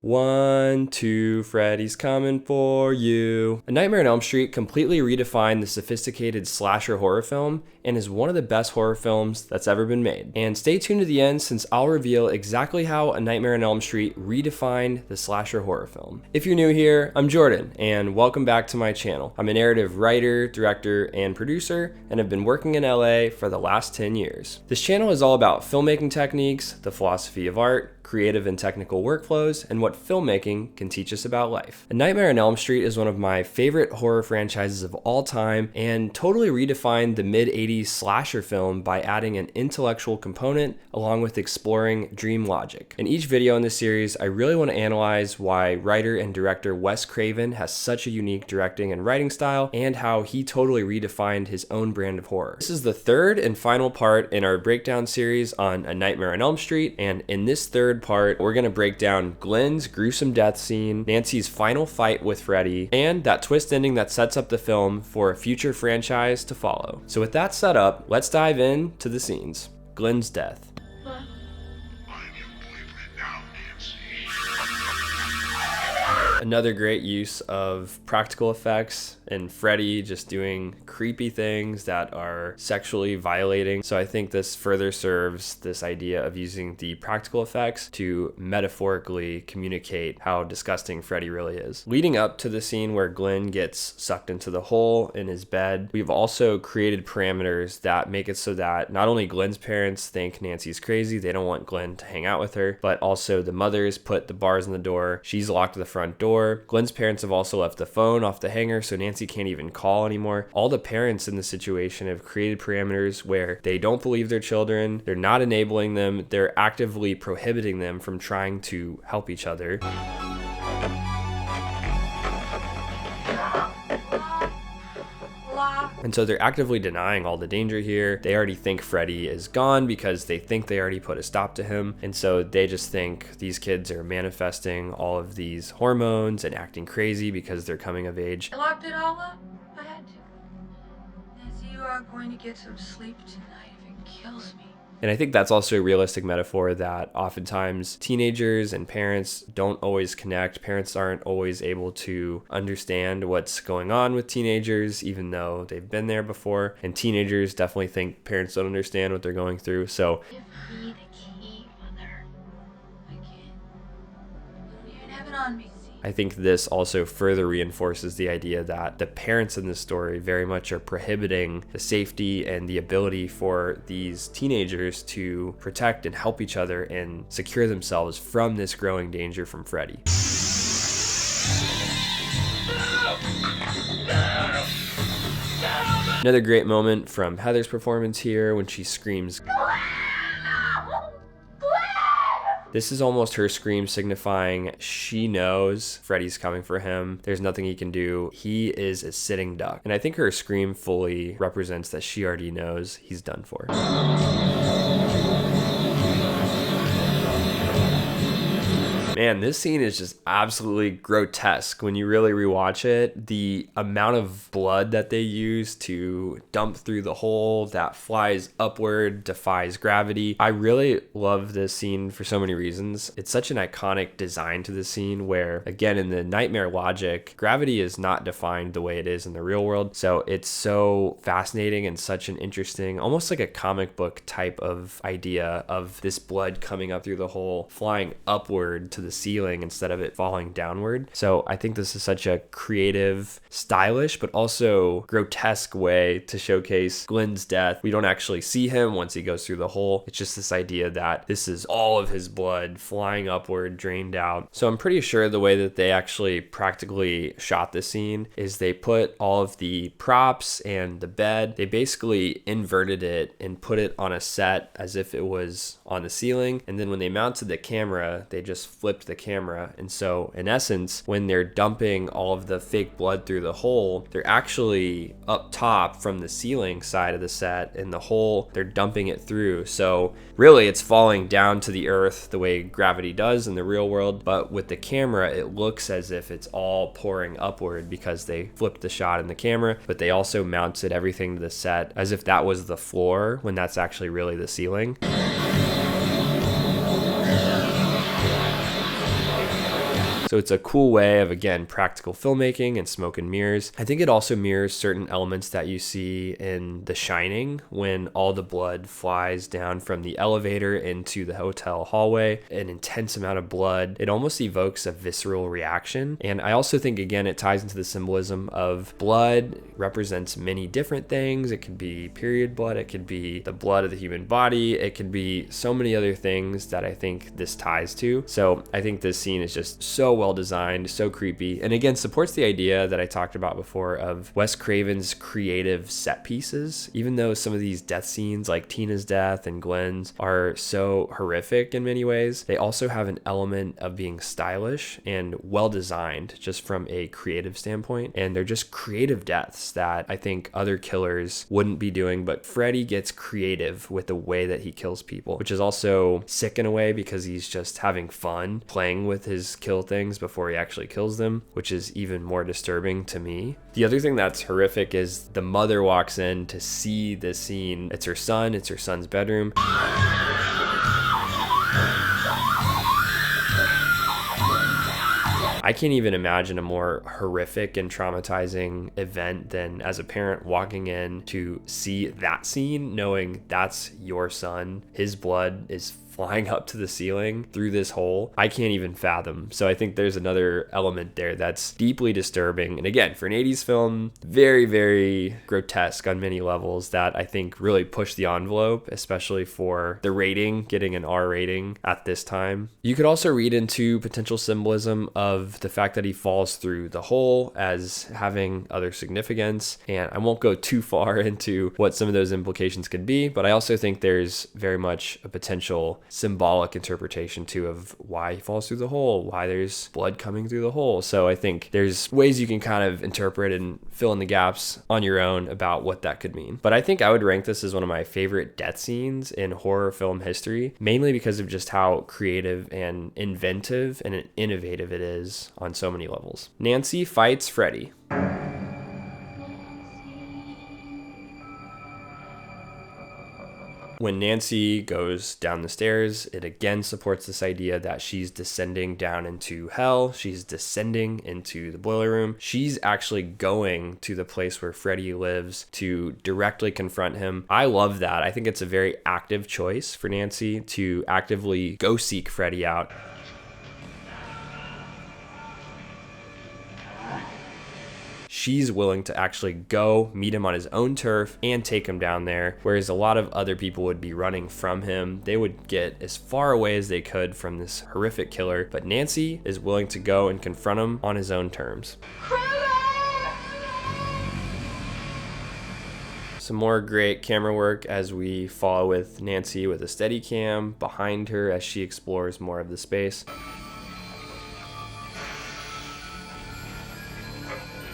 1, 2, Freddy's coming for you. A Nightmare on Elm Street completely redefined the sophisticated slasher horror film and is one of the best horror films that's ever been made. And stay tuned to the end since I'll reveal exactly how A Nightmare on Elm Street redefined the slasher horror film. If you're new here, I'm Jordan and welcome back to my channel. I'm a narrative writer, director, and producer and have been working in LA for the last 10 years. This channel is all about filmmaking techniques, the philosophy of art, creative and technical workflows, and what filmmaking can teach us about life. A Nightmare on Elm Street is one of my favorite horror franchises of all time and totally redefined the mid-80s slasher film by adding an intellectual component along with exploring dream logic. In each video in this series, I really want to analyze why writer and director Wes Craven has such a unique directing and writing style and how he totally redefined his own brand of horror. This is the third and final part in our breakdown series on A Nightmare on Elm Street, and in this third part, we're gonna break down Glen's gruesome death scene, Nancy's final fight with Freddy, and that twist ending that sets up the film for a future franchise to follow. So with that set up, let's dive into the scenes. Glen's death. Another great use of practical effects and Freddy just doing creepy things that are sexually violating. So I think this further serves this idea of using the practical effects to metaphorically communicate how disgusting Freddy really is. Leading up to the scene where Glen gets sucked into the hole in his bed, we've also created parameters that make it so that not only Glen's parents think Nancy's crazy, they don't want Glen to hang out with her, but also the mothers put the bars in the door. She's locked the front door. Glen's parents have also left the phone off the hanger, so Nancy can't even call anymore. All the parents in the situation have created parameters where they don't believe their children, they're not enabling them, they're actively prohibiting them from trying to help each other. And so they're actively denying all the danger here. They already think Freddy is gone because they think they already put a stop to him. And so they just think these kids are manifesting all of these hormones and acting crazy because they're coming of age. I locked it all up. I had to. Nancy, you are going to get some sleep tonight if it kills me. And I think that's also a realistic metaphor that oftentimes teenagers and parents don't always connect. Parents aren't always able to understand what's going on with teenagers, even though they've been there before. And teenagers definitely think parents don't understand what they're going through. So Give me the key, Mother. I can't. You don't even have it on me. I think this also further reinforces the idea that the parents in this story very much are prohibiting the safety and the ability for these teenagers to protect and help each other and secure themselves from this growing danger from Freddy. Another great moment from Heather's performance here when she screams, this is almost her scream signifying she knows Freddy's coming for him. There's nothing he can do. He is a sitting duck. And I think her scream fully represents that she already knows he's done for. Man, this scene is just absolutely grotesque when you really rewatch it. The amount of blood that they use to dump through the hole that flies upward, defies gravity. I really love this scene for so many reasons. It's such an iconic design to the scene where, again, in the nightmare logic, gravity is not defined the way it is in the real world. So it's so fascinating and such an interesting, almost like a comic book type of idea of this blood coming up through the hole, flying upward to the ceiling instead of it falling downward. So I think this is such a creative, stylish, but also grotesque way to showcase Glen's death. We don't actually see him once he goes through the hole. It's just this idea that this is all of his blood flying upward, drained out. So I'm pretty sure the way that they actually practically shot the scene is they put all of the props and the bed, they basically inverted it and put it on a set as if it was on the ceiling. And then when they mounted the camera, they just flipped the camera. And so in essence, when they're dumping all of the fake blood through the hole, they're actually up top from the ceiling side of the set, and the hole they're dumping it through. So really it's falling down to the earth the way gravity does in the real world, but with the camera it looks as if it's all pouring upward because they flipped the shot in the camera, but they also mounted everything to the set as if that was the floor when that's actually really the ceiling. So it's a cool way of, again, practical filmmaking and smoke and mirrors. I think it also mirrors certain elements that you see in The Shining when all the blood flies down from the elevator into the hotel hallway, an intense amount of blood. It almost evokes a visceral reaction. And I also think, again, it ties into the symbolism of blood represents many different things. It could be period blood, it could be the blood of the human body, it could be so many other things that I think this ties to. So I think this scene is just so well designed, so creepy, and again supports the idea that I talked about before of Wes Craven's creative set pieces. Even though some of these death scenes like Tina's death and Glen's are so horrific in many ways, they also have an element of being stylish and well designed just from a creative standpoint, and they're just creative deaths that I think other killers wouldn't be doing. But Freddy gets creative with the way that he kills people, which is also sick in a way because he's just having fun playing with his kill things before he actually kills them, which is even more disturbing to me. The other thing that's horrific is the mother walks in to see this scene. It's her son's bedroom. I can't even imagine a more horrific and traumatizing event than, as a parent, walking in to see that scene, knowing that's your son. His blood is flying up to the ceiling through this hole. I can't even fathom. So I think there's another element there that's deeply disturbing. And again, for an 80s film, very, very grotesque on many levels that I think really pushed the envelope, especially for the rating, getting an R rating at this time. You could also read into potential symbolism of the fact that he falls through the hole as having other significance. And I won't go too far into what some of those implications could be, but I also think there's very much a potential symbolic interpretation too of why he falls through the hole, why there's blood coming through the hole. So I think there's ways you can kind of interpret and fill in the gaps on your own about what that could mean. But I think I would rank this as one of my favorite death scenes in horror film history, mainly because of just how creative and inventive and innovative it is on so many levels. Nancy fights Freddy. When Nancy goes down the stairs, it again supports this idea that she's descending down into hell. She's descending into the boiler room. She's actually going to the place where Freddy lives to directly confront him. I love that. I think it's a very active choice for Nancy to actively go seek Freddy out. She's willing to actually go meet him on his own turf and take him down there, whereas a lot of other people would be running from him. They would get as far away as they could from this horrific killer, but Nancy is willing to go and confront him on his own terms. Some more great camera work as we follow with Nancy with a steady cam behind her as she explores more of the space.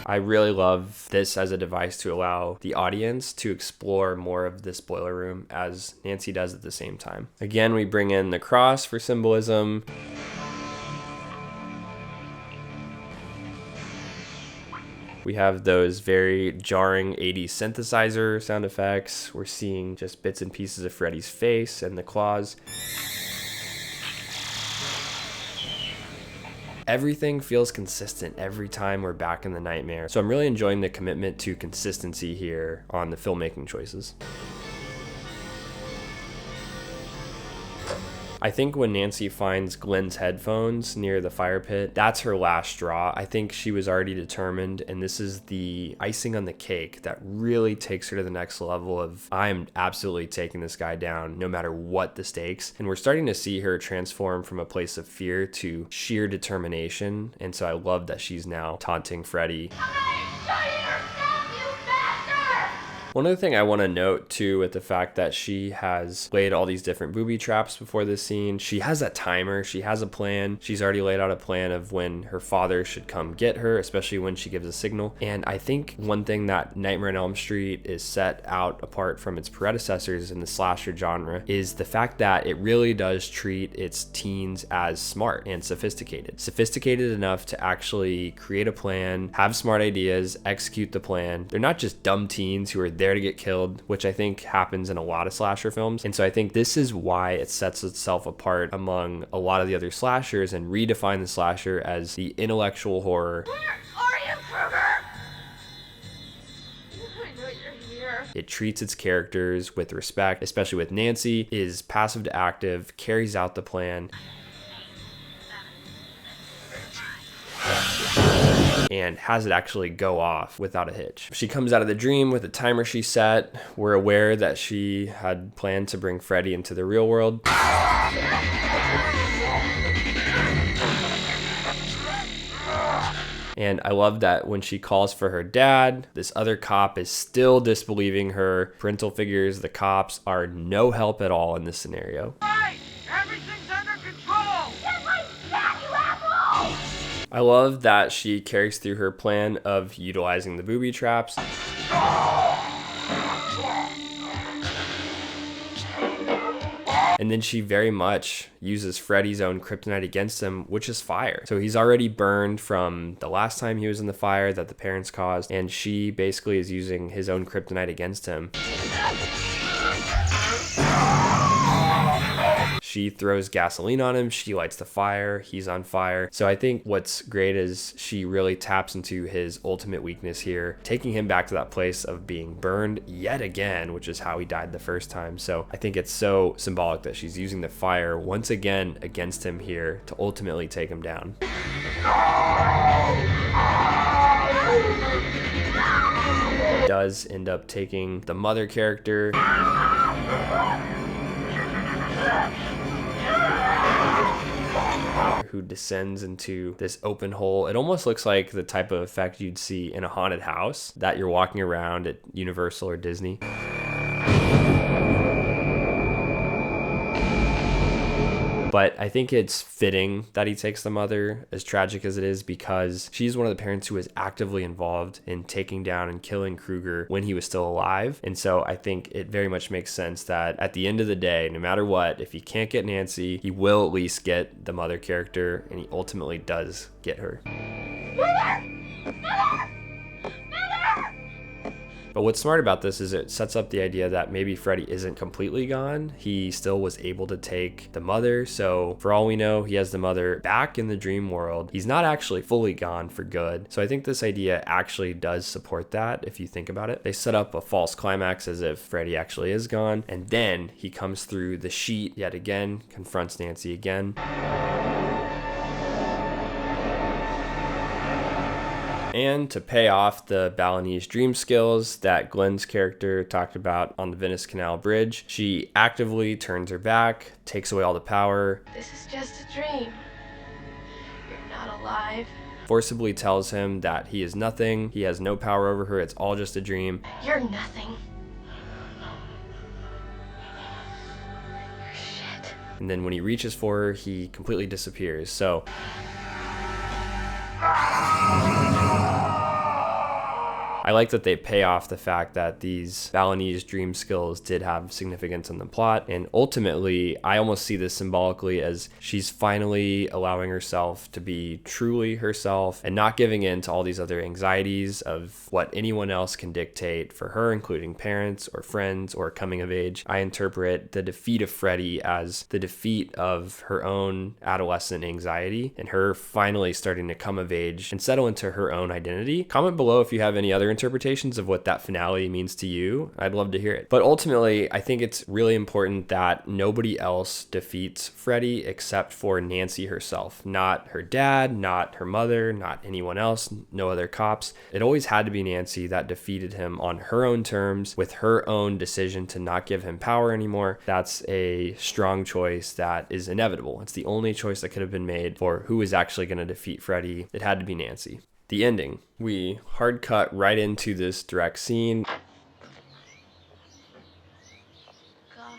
I really love this as a device to allow the audience to explore more of this boiler room as Nancy does at the same time. Again, we bring in the cross for symbolism. We have those very jarring 80s synthesizer sound effects. We're seeing just bits and pieces of Freddy's face and the claws. Everything feels consistent every time we're back in the nightmare. So I'm really enjoying the commitment to consistency here on the filmmaking choices. I think when Nancy finds Glen's headphones near the fire pit, that's her last straw. I think she was already determined, and this is the icing on the cake that really takes her to the next level of, I am absolutely taking this guy down no matter what the stakes. And we're starting to see her transform from a place of fear to sheer determination. And so I love that she's now taunting Freddy. One other thing I want to note too with the fact that she has laid all these different booby traps before this scene, she has a timer, she has a plan. She's already laid out a plan of when her father should come get her, especially when she gives a signal. And I think one thing that Nightmare on Elm Street is set out apart from its predecessors in the slasher genre is the fact that it really does treat its teens as smart and sophisticated. Sophisticated enough to actually create a plan, have smart ideas, execute the plan. They're not just dumb teens who are there there to get killed, which I think happens in a lot of slasher films. And so I think this is why it sets itself apart among a lot of the other slashers and redefine the slasher as the intellectual horror. Where are you, Krueger? I know you're here. It treats its characters with respect, especially with Nancy, is passive to active, carries out the plan, and has it actually go off without a hitch. She comes out of the dream with a timer she set. We're aware that she had planned to bring Freddy into the real world. And I love that when she calls for her dad, this other cop is still disbelieving her. Parental figures, the cops, are no help at all in this scenario. Hey, everything's under control! Get my dad, you asshole! I love that she carries through her plan of utilizing the booby traps. And then she very much uses Freddy's own kryptonite against him, which is fire. So he's already burned from the last time he was in the fire that the parents caused, and she basically is using his own kryptonite against him. She throws gasoline on him, she lights the fire, he's on fire. So I think what's great is she really taps into his ultimate weakness here, taking him back to that place of being burned yet again, which is how he died the first time. So I think it's so symbolic that she's using the fire once again against him here to ultimately take him down. Does end up taking the mother character, who descends into this open hole. It almost looks like the type of effect you'd see in a haunted house that you're walking around at Universal or Disney. But I think it's fitting that he takes the mother, as tragic as it is, because she's one of the parents who was actively involved in taking down and killing Krueger when he was still alive. And so I think it very much makes sense that at the end of the day, no matter what, if he can't get Nancy, he will at least get the mother character, and he ultimately does get her. But what's smart about this is it sets up the idea that maybe Freddy isn't completely gone. He still was able to take the mother. So for all we know, he has the mother back in the dream world. He's not actually fully gone for good. So I think this idea actually does support that if you think about it. They set up a false climax as if Freddy actually is gone. And then he comes through the sheet yet again, confronts Nancy again. And to pay off the Balinese dream skills that Glen's character talked about on the Venice Canal Bridge, she actively turns her back, takes away all the power. This is just a dream. You're not alive. Forcibly tells him that he is nothing, he has no power over her, it's all just a dream. You're nothing. You're shit. And then when he reaches for her, he completely disappears. So I like that they pay off the fact that these Balinese dream skills did have significance in the plot. And ultimately, I almost see this symbolically as she's finally allowing herself to be truly herself and not giving in to all these other anxieties of what anyone else can dictate for her, including parents or friends or coming of age. I interpret the defeat of Freddy as the defeat of her own adolescent anxiety and her finally starting to come of age and settle into her own identity. Comment below if you have any other interpretations of what that finale means to you. I'd love to hear it. But ultimately, I think it's really important that nobody else defeats Freddy except for Nancy herself. Not her dad, not her mother, not anyone else, no other cops. It always had to be Nancy that defeated him on her own terms with her own decision to not give him power anymore. That's a strong choice that is inevitable. It's the only choice that could have been made for who is actually going to defeat Freddy. It had to be Nancy. The ending. We hard cut right into this direct scene. God.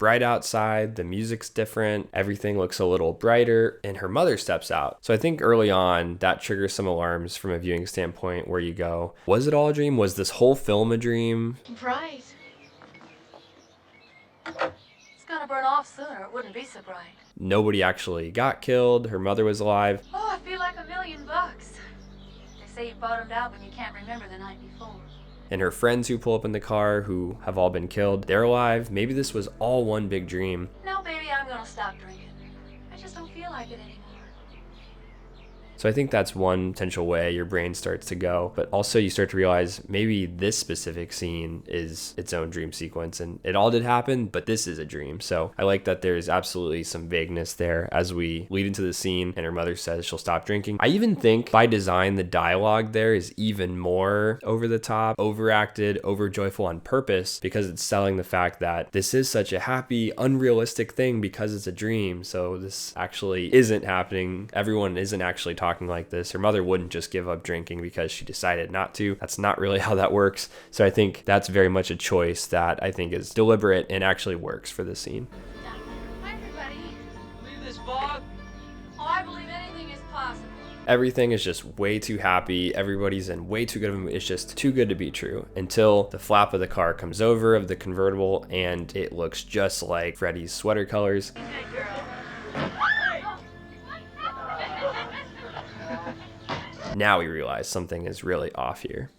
Bright outside, the music's different, everything looks a little brighter, and her mother steps out. So I think early on that triggers some alarms from a viewing standpoint where you go, was it all a dream? Was this whole film a dream? Bright. It's gonna burn off sooner. It wouldn't be so bright. Nobody actually got killed. Her mother was alive. Oh, I feel like $1 million. They say you bottomed out when you can't remember the night before. And her friends who pull up in the car, who have all been killed, they're alive. Maybe this was all one big dream. No, baby, I'm gonna stop drinking. I just don't feel like it anymore. So I think that's one potential way your brain starts to go, but also you start to realize maybe this specific scene is its own dream sequence and it all did happen, but this is a dream. So I like that there's absolutely some vagueness there as we lead into the scene and her mother says she'll stop drinking. I even think by design, the dialogue there is even more over the top, overacted, overjoyful on purpose, because it's selling the fact that this is such a happy, unrealistic thing because it's a dream. So this actually isn't happening. Everyone isn't actually talking like this. Her mother wouldn't just give up drinking because she decided not to. That's not really how that works. So I think that's very much a choice that I think is deliberate and actually works for this scene. Hi, everybody. Leave this fog. Oh, I believe anything is possible. Everything is just way too happy. Everybody's in way too good of a mood. It's just too good to be true until the flap of the car comes over of the convertible and it looks just like Freddy's sweater colors. Hey, girl. Now we realize something is really off here.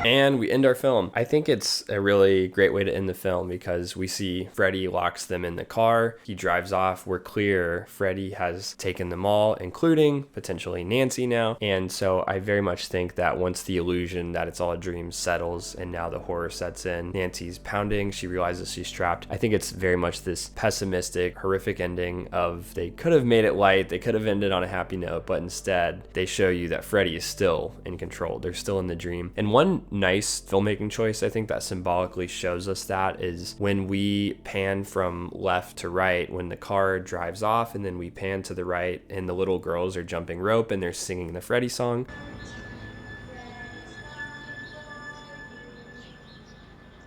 And we end our film. I think it's a really great way to end the film because we see Freddy locks them in the car. He drives off. We're clear Freddy has taken them all, including potentially Nancy now. And so I very much think that once the illusion that it's all a dream settles and now the horror sets in, Nancy's pounding, she realizes she's trapped. I think it's very much this pessimistic, horrific ending of they could have made it light, they could have ended on a happy note, but instead they show you that Freddy is still in control. They're still in the dream. And one nice filmmaking choice I think that symbolically shows us that is when we pan from left to right when the car drives off, and then we pan to the right and the little girls are jumping rope and they're singing the Freddy song.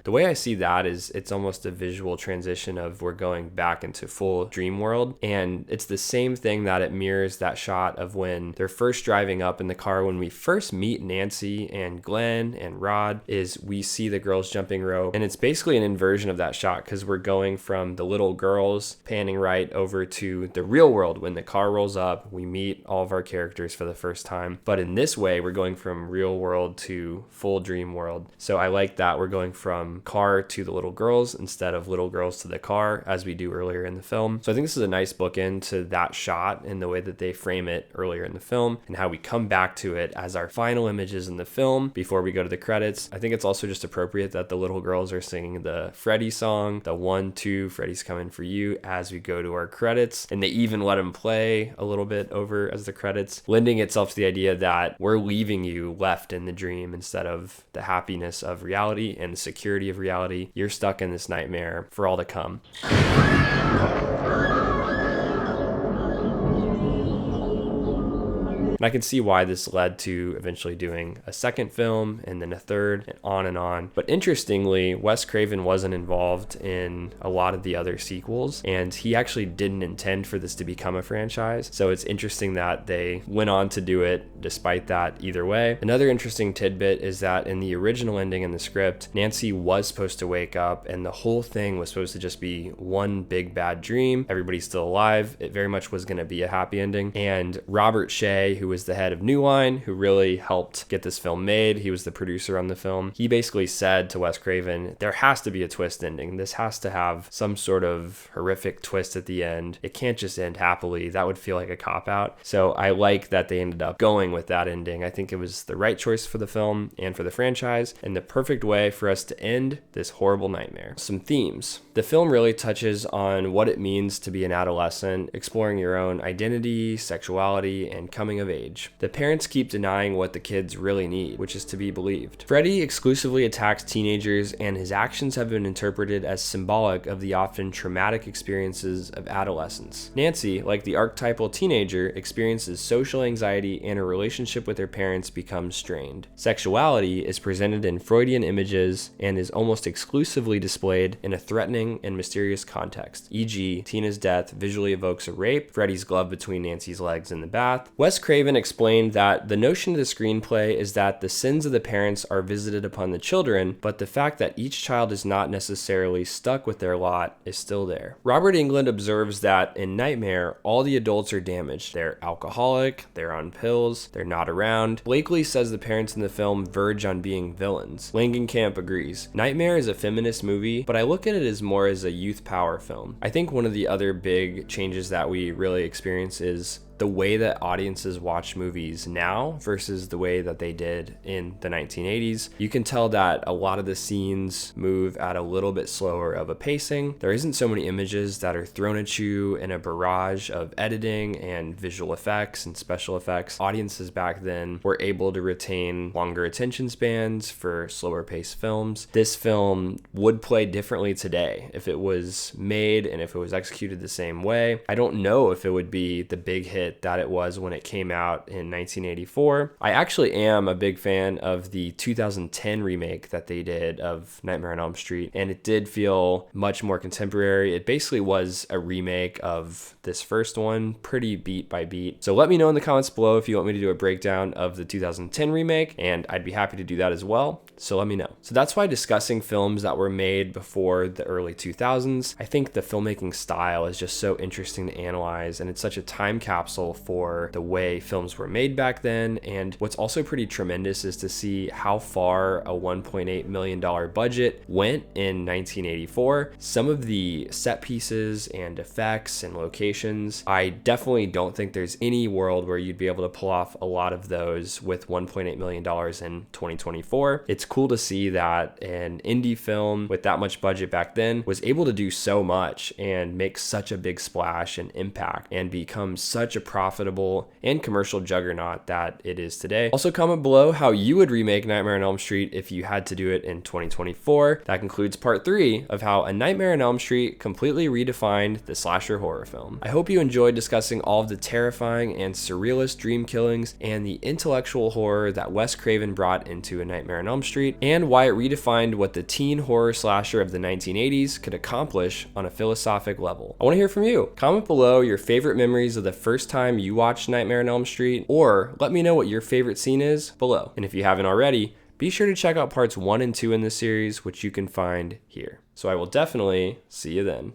The way I see that is it's almost a visual transition of we're going back into full dream world. And it's the same thing that it mirrors that shot of when they're first driving up in the car. When we first meet Nancy and Glen and Rod is we see the girls jumping rope. And it's basically an inversion of that shot because we're going from the little girls panning right over to the real world. When the car rolls up, we meet all of our characters for the first time. But in this way, we're going from real world to full dream world. So I like that we're going from car to the little girls instead of little girls to the car as we do earlier in the film. So I think this is a nice bookend to that shot in the way that they frame it earlier in the film and how we come back to it as our final images in the film before we go to the credits. I think it's also just appropriate that the little girls are singing the Freddy song, the 1, 2, Freddy's coming for you as we go to our credits. And they even let them play a little bit over as the credits, lending itself to the idea that we're leaving you left in the dream instead of the happiness of reality and the security of reality. You're stuck in this nightmare for all to come. And I can see why this led to eventually doing a second film and then a third and on and on. But interestingly, Wes Craven wasn't involved in a lot of the other sequels, and he actually didn't intend for this to become a franchise. So it's interesting that they went on to do it despite that either way. Another interesting tidbit is that in the original ending in the script, Nancy was supposed to wake up and the whole thing was supposed to just be one big bad dream. Everybody's still alive. It very much was going to be a happy ending. And Robert Shaye, who was the head of Newline, who really helped get this film made, he was the producer on the film. He basically said to Wes Craven, there has to be a twist ending. This has to have some sort of horrific twist at the end. It can't just end happily. That would feel like a cop-out. So I like that they ended up going with that ending. I think it was the right choice for the film and for the franchise, and the perfect way for us to end this horrible nightmare. Some themes. The film really touches on what it means to be an adolescent, exploring your own identity, sexuality, and coming of age. The parents keep denying what the kids really need, which is to be believed. Freddy exclusively attacks teenagers, and his actions have been interpreted as symbolic of the often traumatic experiences of adolescence. Nancy, like the archetypal teenager, experiences social anxiety and her relationship with her parents becomes strained. Sexuality is presented in Freudian images and is almost exclusively displayed in a threatening and mysterious context, e.g. Tina's death visually evokes a rape, Freddy's glove between Nancy's legs in the bath. Wes Craven Craven explained that the notion of the screenplay is that the sins of the parents are visited upon the children, but the fact that each child is not necessarily stuck with their lot is still there. Robert Englund observes that in Nightmare, all the adults are damaged. They're alcoholic, they're on pills, they're not around. Blakely says the parents in the film verge on being villains. Langenkamp agrees. Nightmare is a feminist movie, but I look at it as more as a youth power film. I think one of the other big changes that we really experience is the way that audiences watch movies now versus the way that they did in the 1980s. You can tell that a lot of the scenes move at a little bit slower of a pacing. There isn't so many images that are thrown at you in a barrage of editing and visual effects and special effects. Audiences back then were able to retain longer attention spans for slower paced films. This film would play differently today if it was made and if it was executed the same way. I don't know if it would be the big hit that it was when it came out in 1984. I actually am a big fan of the 2010 remake that they did of Nightmare on Elm Street, and it did feel much more contemporary. It basically was a remake of this first one, pretty beat by beat. So let me know in the comments below if you want me to do a breakdown of the 2010 remake, and I'd be happy to do that as well. So let me know. So that's why discussing films that were made before the early 2000s, I think the filmmaking style is just so interesting to analyze, and it's such a time capsule for the way films were made back then. And what's also pretty tremendous is to see how far a $1.8 million budget went in 1984. Some of the set pieces and effects and locations, I definitely don't think there's any world where you'd be able to pull off a lot of those with $1.8 million in 2024. It's cool to see that an indie film with that much budget back then was able to do so much and make such a big splash and impact and become such a profitable and commercial juggernaut that it is today. Also, comment below how you would remake Nightmare on Elm Street if you had to do it in 2024. That concludes part 3 of how A Nightmare on Elm Street completely redefined the slasher horror film. I hope you enjoyed discussing all of the terrifying and surrealist dream killings and the intellectual horror that Wes Craven brought into A Nightmare on Elm Street, and why it redefined what the teen horror slasher of the 1980s could accomplish on a philosophic level. I want to hear from you. Comment below your favorite memories of the first time you watched Nightmare on Elm Street, or let me know what your favorite scene is below. And if you haven't already, be sure to check out parts 1 and 2 in this series, which you can find here. So I will definitely see you then.